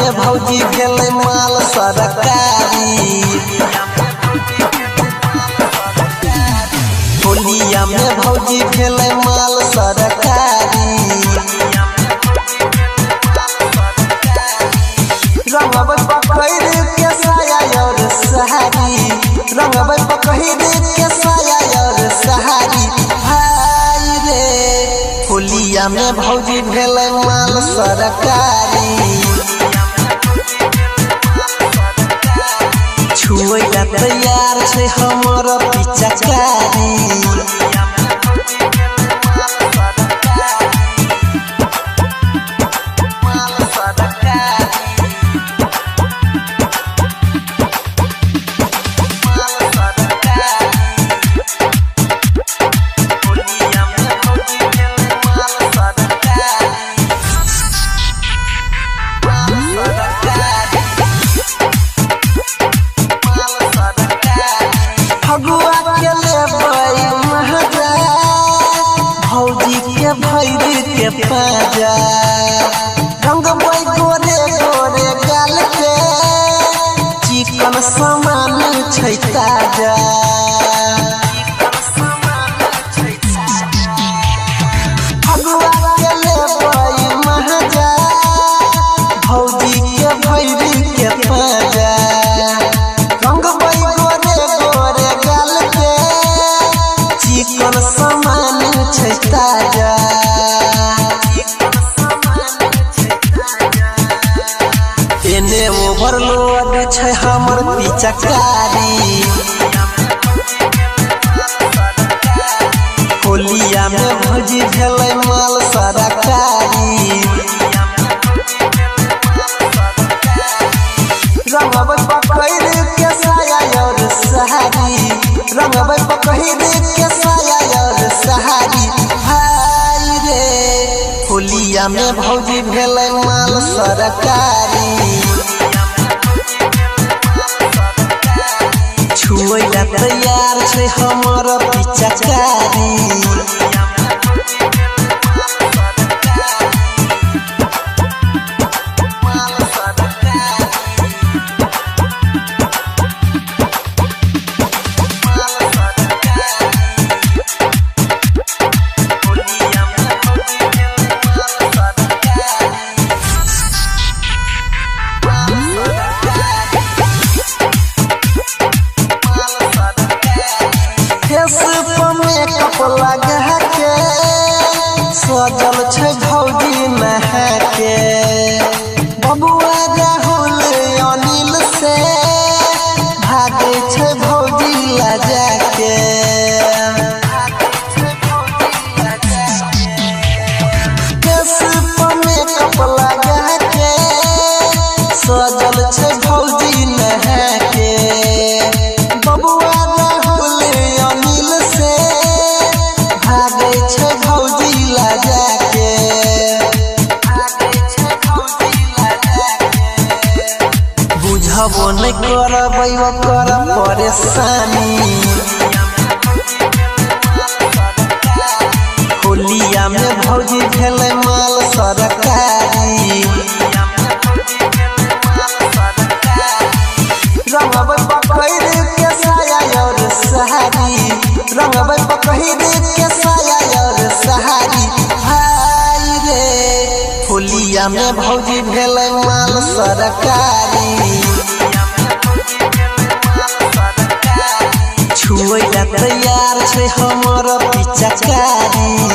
में भौजी भेलै माल सरकारी। होलिया में भौजी भेलै माल सरकारी। रंगबै पकड़ के साया और सहारी, रंगबै पकड़ के साया और सहारी। भाई रे होलिया में भौजी भेलै माल सरकारी। छुए ला तैयार छै हमर पिचकारी। फगुआ के लेबै महजा भौजी के भैरी के पाजा। रंगबै गोरे गोरे गाल के चिकन सामान छै ताजा। फगुआ के लेबै महजा भौजी के भैरी के पाजा। रंगबै चिकन सामान छै ताजा। एने ओवरलोड छै हमर पिचकारी। होलिया में भौजी भेलै माल सरकारी। रंगबै पकड़ के साया और सहारी, रंगबै पकड़ के साया और सहारी। भाई रे होलिया में भौजी भेलै माल सरकारी। छुए ला तैयार छै हमर पिचकारी। मेकअप लगा के सजल छै भौजी नहा के। बबुआ राहुल अनिल से भागे छै भौजी लजा के। मेकअप लगा के सजल छै भौजी नहा के। बबुआ राहुल अनिल से भागे छै भौजी लजा के। बुझबो नहीं करबै ओकर परेशानी। होलिया में भौजी भेलै माल सरकारी। रंगबै पकड़ के साया और सहारी, रंगबै पकड़ के साया और सहारी। भाई रे होलिया में भौजी भेलै माल सरकारी। छुए ला तैयार छै हमर पिचकारी।